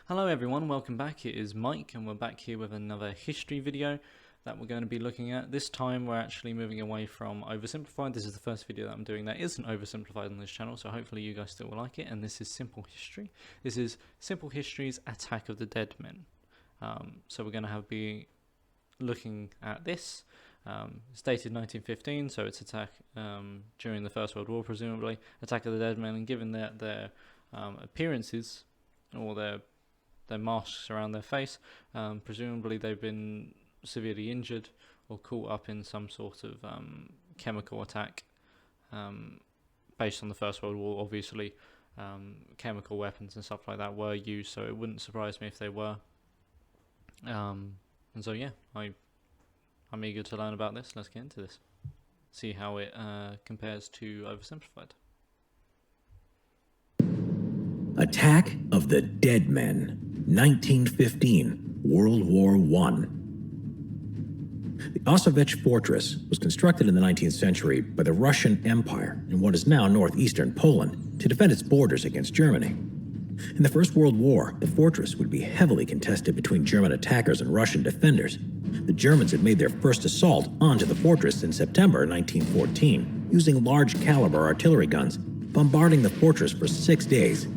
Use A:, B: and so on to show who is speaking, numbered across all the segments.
A: Hello everyone, welcome back. It is Mike and we're back here with another history video that we're going to be looking at. This time we're actually moving away from oversimplified. This is the first video that I'm doing that isn't oversimplified on this channel, so hopefully you guys still will like it. And this is Simple History. This is Simple History's Attack of the Dead Men. So we're going to be looking at this. It's dated 1915, so it's attack during the First World War, presumably. Attack of the Dead Men, and given that their appearances or their masks around their face, presumably they've been severely injured or caught up in some sort of chemical attack based on the First World War. Obviously chemical weapons and stuff like that were used, so it wouldn't surprise me if they were. And so yeah, I'm eager to learn about this. Let's get into this, see how it compares to oversimplified.
B: Attack of the Dead Men, 1915, World War I. The Osovich fortress was constructed in the 19th century by the Russian Empire in what is now northeastern Poland to defend its borders against Germany. In the First World War, the fortress would be heavily contested between German attackers and Russian defenders. The Germans had made their first assault onto the fortress in September 1914, using large-caliber artillery guns, bombarding the fortress for 6 days.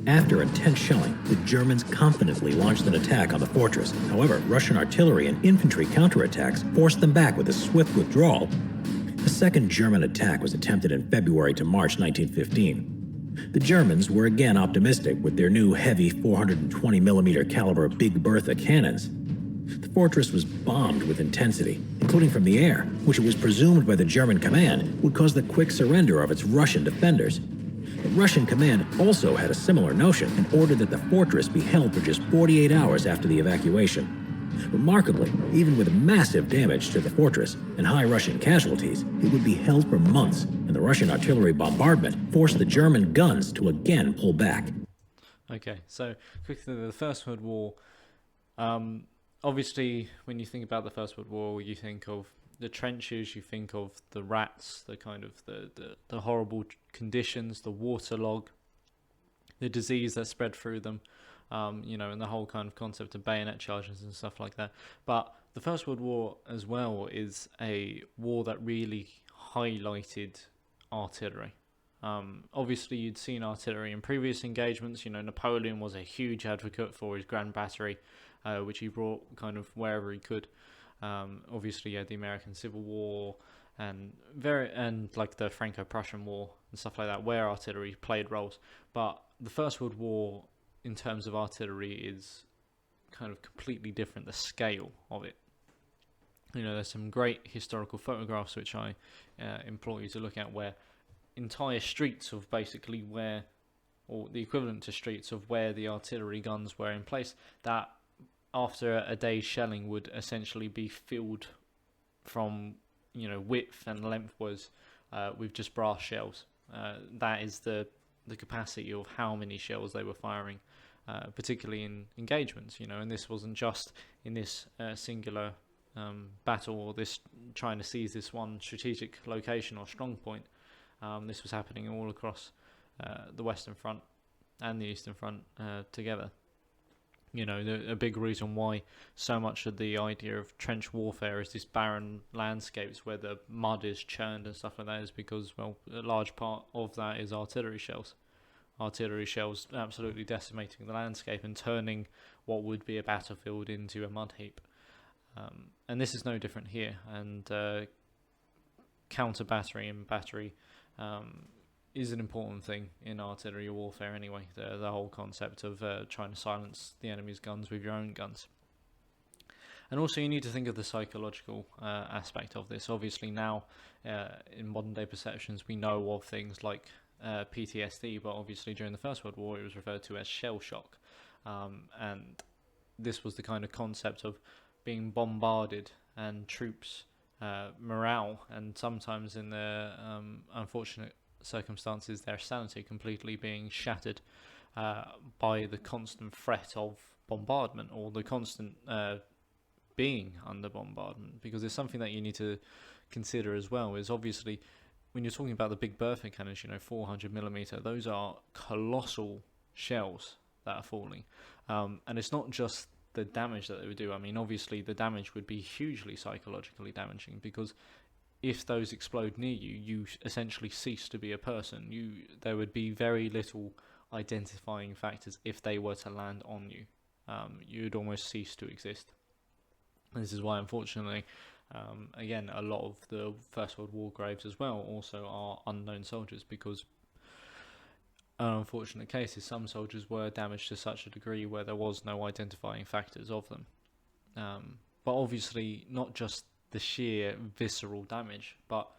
B: After intense shelling, the Germans confidently launched an attack on the fortress. However, Russian artillery and infantry counterattacks forced them back with a swift withdrawal. A second German attack was attempted in February to March 1915. The Germans were again optimistic with their new heavy 420mm caliber Big Bertha cannons. The fortress was bombed with intensity, including from the air, which it was presumed by the German command would cause the quick surrender of its Russian defenders. The Russian command also had a similar notion and ordered that the fortress be held for just 48 hours after the evacuation. Remarkably, even with massive damage to the fortress and high Russian casualties, it would be held for months, and the Russian artillery bombardment forced the German guns to again pull back.
A: Okay, so quickly, the First World War. Obviously, when you think about the First World War, you think of the trenches, you think of the rats, the kind of the horrible conditions, the waterlog, the disease that spread through them, and the whole kind of concept of bayonet charges and stuff like that. But the First World War as well is a war that really highlighted artillery. Obviously, you'd seen artillery in previous engagements. Napoleon was a huge advocate for his Grand Battery, which he brought kind of wherever he could. Obviously, you had the American Civil War and like the Franco-Prussian War and stuff like that, where artillery played roles. But the First World War, in terms of artillery, is kind of completely different. The scale of it. There's some great historical photographs which I implore you to look at, where entire streets of basically where, or the equivalent to streets of where the artillery guns were in place, that after a day's shelling would essentially be filled from width and lengthwise with just brass shells. That is the capacity of how many shells they were firing, particularly in engagements. And this wasn't just in this singular battle, or this trying to seize this one strategic location or strong point. This was happening all across the Western Front and the Eastern Front together. A big reason why so much of the idea of trench warfare is this barren landscapes where the mud is churned and stuff like that is because, well, a large part of that is artillery shells. Artillery shells absolutely decimating the landscape and turning what would be a battlefield into a mud heap. And this is no different here. And counter battery and battery is an important thing in artillery warfare anyway, the whole concept of trying to silence the enemy's guns with your own guns. And also you need to think of the psychological aspect of this. Obviously now, in modern day perceptions, we know of things like PTSD, but obviously during the First World War it was referred to as shell shock. And this was the kind of concept of being bombarded and troops' morale, and sometimes in their unfortunate circumstances their sanity completely being shattered by the constant threat of bombardment, or the constant being under bombardment. Because it's something that you need to consider as well, is obviously when you're talking about the Big Bertha cannons, 400mm, those are colossal shells. that are falling. And it's not just the damage that they would do. I mean, obviously the damage would be hugely psychologically damaging, because if those explode near you, you essentially cease to be a person. There would be very little identifying factors if they were to land on you. You'd almost cease to exist. And this is why, unfortunately, again, a lot of the First World War graves as well also are unknown soldiers, because an unfortunate case is some soldiers were damaged to such a degree where there was no identifying factors of them. But obviously, not just the sheer visceral damage, but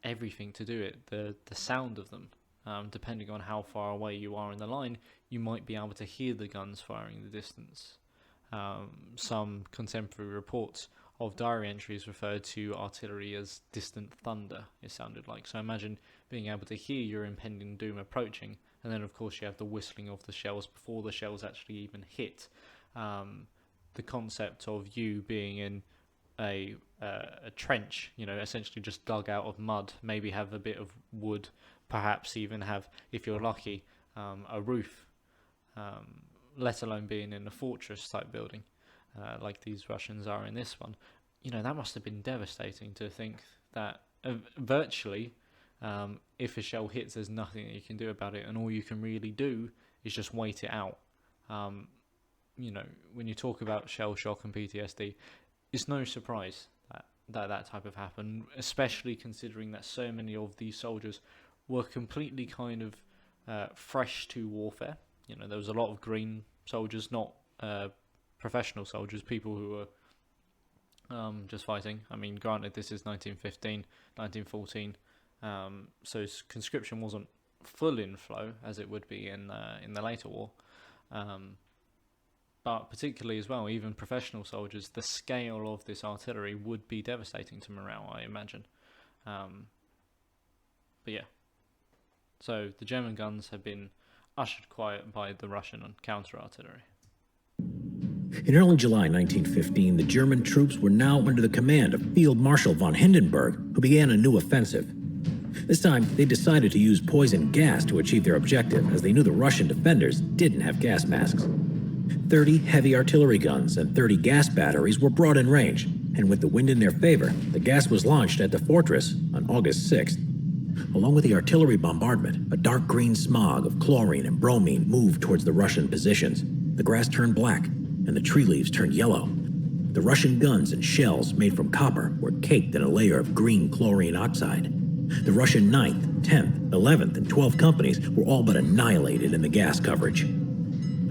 A: everything to do it, the sound of them. Depending on how far away you are in the line, you might be able to hear the guns firing in the distance. Some contemporary reports of diary entries referred to artillery as distant thunder, it sounded like. So imagine being able to hear your impending doom approaching, and then of course you have the whistling of the shells before the shells actually even hit. The concept of you being in a trench, essentially just dug out of mud, maybe have a bit of wood, perhaps even have, if you're lucky, a roof, let alone being in a fortress type building, like these Russians are in this one. That must have been devastating to think that virtually, if a shell hits, there's nothing that you can do about it, and all you can really do is just wait it out. When you talk about shell shock and PTSD, it's no surprise that type of happened, especially considering that so many of these soldiers were completely kind of fresh to warfare. There was a lot of green soldiers, not professional soldiers, people who were just fighting. I mean, granted, this is 1915, 1914, so conscription wasn't full inflow as it would be in the later war. But particularly as well, even professional soldiers, the scale of this artillery would be devastating to morale, I imagine. But yeah. So the German guns have been ushered quiet by the Russian counter-artillery.
B: In early July 1915, the German troops were now under the command of Field Marshal von Hindenburg, who began a new offensive. This time, they decided to use poison gas to achieve their objective, as they knew the Russian defenders didn't have gas masks. 30 heavy artillery guns and 30 gas batteries were brought in range, and with the wind in their favor, the gas was launched at the fortress on August 6th. Along with the artillery bombardment, a dark green smog of chlorine and bromine moved towards the Russian positions. The grass turned black, and the tree leaves turned yellow. The Russian guns and shells made from copper were caked in a layer of green chlorine oxide. The Russian 9th, 10th, 11th, and 12th companies were all but annihilated in the gas coverage.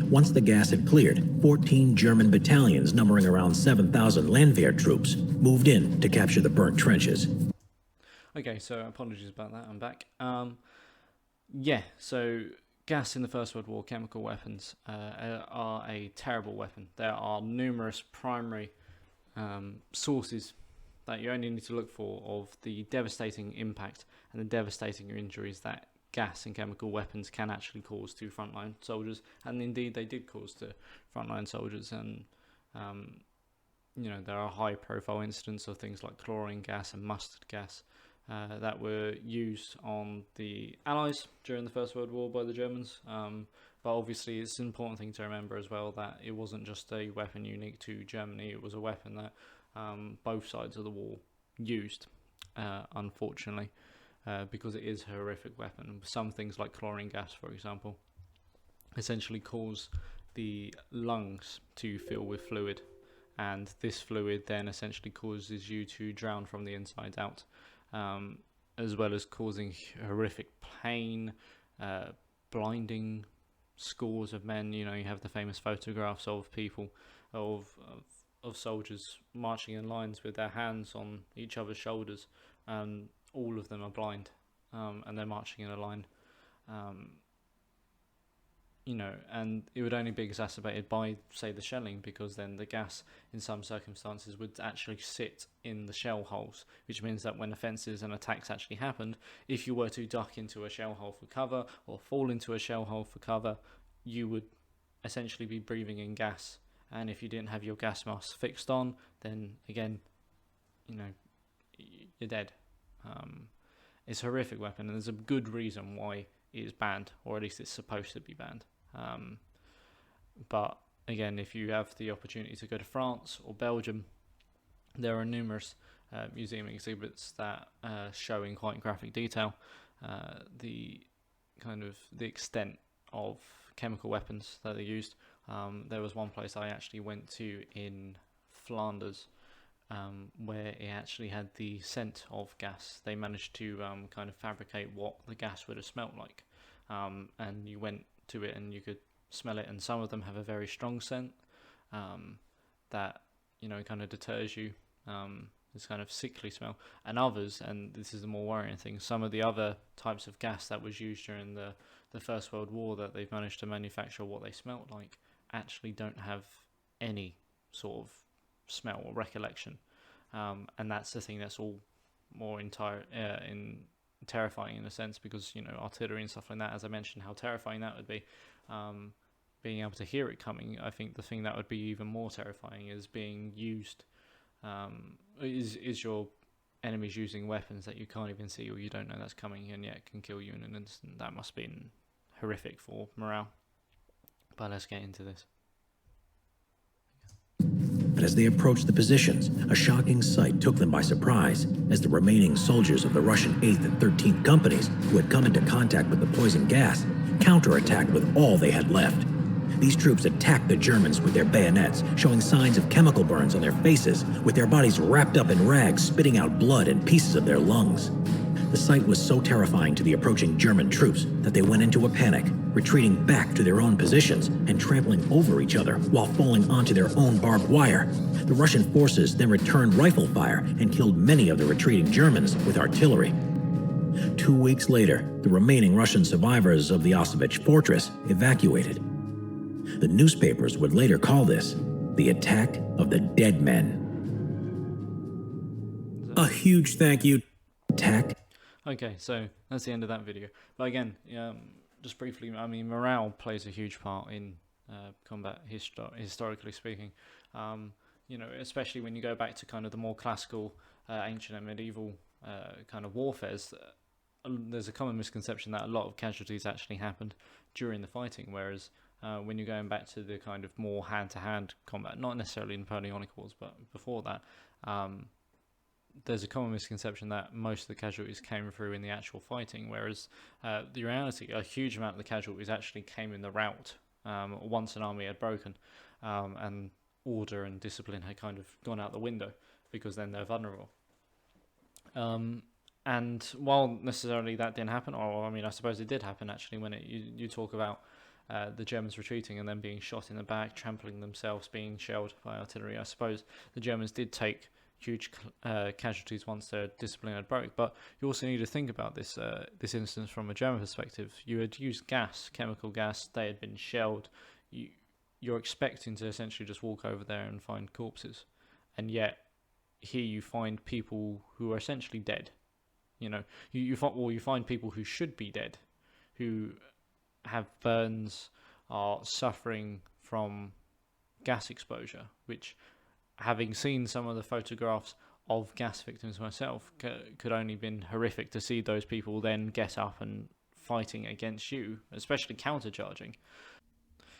B: Once the gas had cleared, 14 German battalions numbering around 7,000 Landwehr troops moved in to capture the burnt trenches.
A: Okay, so apologies about that, I'm back. So gas in the First World War, chemical weapons, are a terrible weapon. There are numerous primary sources that you only need to look for of the devastating impact and the devastating injuries that gas and chemical weapons can actually cause to frontline soldiers, and indeed they did cause to frontline soldiers. And there are high-profile incidents of things like chlorine gas and mustard gas that were used on the Allies during the First World War by the Germans. But obviously it's an important thing to remember as well that it wasn't just a weapon unique to Germany, it was a weapon that both sides of the war used, unfortunately, because it is a horrific weapon. Some things like chlorine gas, for example, essentially cause the lungs to fill with fluid, and this fluid then essentially causes you to drown from the inside out, as well as causing horrific pain, blinding scores of men. You have the famous photographs of people, of soldiers marching in lines with their hands on each other's shoulders, and all of them are blind, and they're marching in a line. And it would only be exacerbated by, say, the shelling, because then the gas in some circumstances would actually sit in the shell holes, which means that when offences and attacks actually happened, if you were to duck into a shell hole for cover or fall into a shell hole for cover, you would essentially be breathing in gas. And if you didn't have your gas mask fixed on, then again, you're dead. It's a horrific weapon, and there's a good reason why it is banned, or at least it's supposed to be banned. But again, if you have the opportunity to go to France or Belgium, there are numerous museum exhibits that show in quite graphic detail the extent of chemical weapons that they used. There was one place I actually went to in Flanders where it actually had the scent of gas. They managed to kind of fabricate what the gas would have smelt like, and you went to it and you could smell it, and some of them have a very strong scent that kind of deters you. This kind of sickly smell, and others, and this is the more worrying thing, some of the other types of gas that was used during the First World War that they've managed to manufacture what they smelt like actually don't have any sort of smell or recollection, and that's the thing that's all more terrifying in a sense, because artillery and stuff like that, as I mentioned, how terrifying that would be. Being able to hear it coming, I think the thing that would be even more terrifying is being used. Is your enemies using weapons that you can't even see or you don't know that's coming, and yet can kill you in an instant. That must have been horrific for morale. But let's get into this.
B: But as they approached the positions, a shocking sight took them by surprise as the remaining soldiers of the Russian 8th and 13th companies, who had come into contact with the poison gas, counterattacked with all they had left. These troops attacked the Germans with their bayonets, showing signs of chemical burns on their faces, with their bodies wrapped up in rags, spitting out blood and pieces of their lungs. The sight was so terrifying to the approaching German troops that they went into a panic, retreating back to their own positions and trampling over each other while falling onto their own barbed wire. The Russian forces then returned rifle fire and killed many of the retreating Germans with artillery. 2 weeks later, the remaining Russian survivors of the Osovich fortress evacuated. The newspapers would later call this the attack of the dead men. A huge thank you. Attack.
A: Okay, so that's the end of that video. But again, just briefly, I mean, morale plays a huge part in combat, historically speaking. Especially when you go back to kind of the more classical, ancient and medieval kind of warfares. There's a common misconception that a lot of casualties actually happened during the fighting, whereas when you're going back to the kind of more hand-to-hand combat, not necessarily in Napoleonic Wars, but before that, there's a common misconception that most of the casualties came through in the actual fighting, whereas the reality, a huge amount of the casualties actually came in the rout once an army had broken, and order and discipline had kind of gone out the window, because then they're vulnerable. And while necessarily that didn't happen, or I mean, I suppose it did happen actually, when you talk about the Germans retreating and then being shot in the back, trampling themselves, being shelled by artillery. I suppose the Germans did take huge casualties once their discipline had broke. But you also need to think about this instance from a German perspective. You had used gas, chemical gas. They had been shelled. You're expecting to essentially just walk over there and find corpses, and yet here you find people who are essentially dead. You find people who should be dead, who have burns, are suffering from gas exposure, which, having seen some of the photographs of gas victims myself, could only been horrific to see those people then get up and fighting against you, especially countercharging.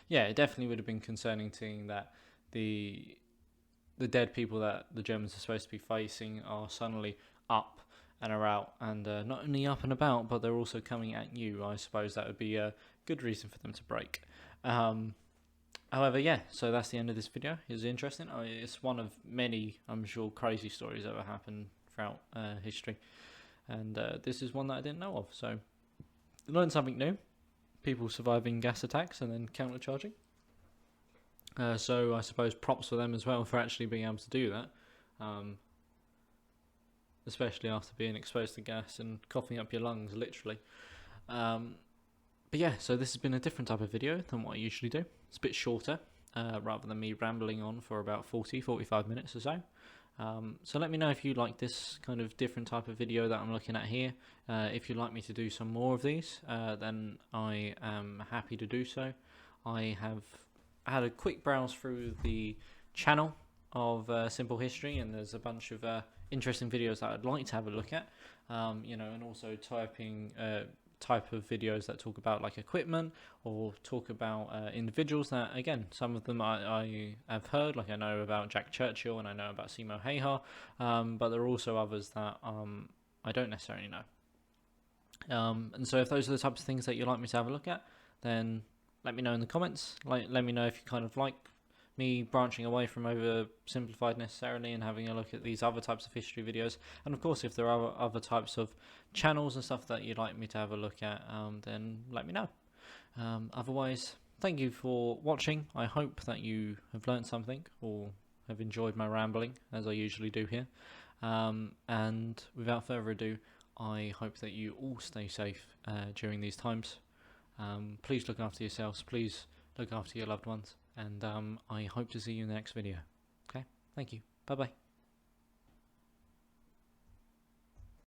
A: Yeah, it definitely would have been concerning seeing that the dead people that the Germans are supposed to be facing are suddenly up and are out, and not only up and about, but they're also coming at you. I suppose that would be a good reason for them to break. However, yeah, so that's the end of this video. It was interesting. It's one of many, I'm sure, crazy stories that have happened throughout history, and this is one that I didn't know of. So, learned something new. People surviving gas attacks and then countercharging. So I suppose props for them as well for actually being able to do that. Especially after being exposed to gas and coughing up your lungs, literally. But yeah, so this has been a different type of video than what I usually do. It's a bit shorter, rather than me rambling on for about 45 minutes or so. So let me know if you like this kind of different type of video that I'm looking at here. If you'd like me to do some more of these, then I am happy to do so. I have had a quick browse through the channel of Simple History, and there's a bunch of interesting videos that I'd like to have a look at, and also type of videos that talk about like equipment or talk about individuals that, again, some of them I have heard, like I know about Jack Churchill and I know about Seymour Hayhar, but there are also others that I don't necessarily know. And so if those are the types of things that you'd like me to have a look at, then let me know in the comments. Let me know if you kind of like me branching away from oversimplified necessarily and having a look at these other types of history videos. And of course, if there are other types of channels and stuff that you'd like me to have a look at, then let me know. Otherwise, thank you for watching. I hope that you have learned something or have enjoyed my rambling, as I usually do here. And without further ado, I hope that you all stay safe during these times. Please look after yourselves. Please look after your loved ones. And I hope to see you in the next video. Okay? Thank you. Bye-bye.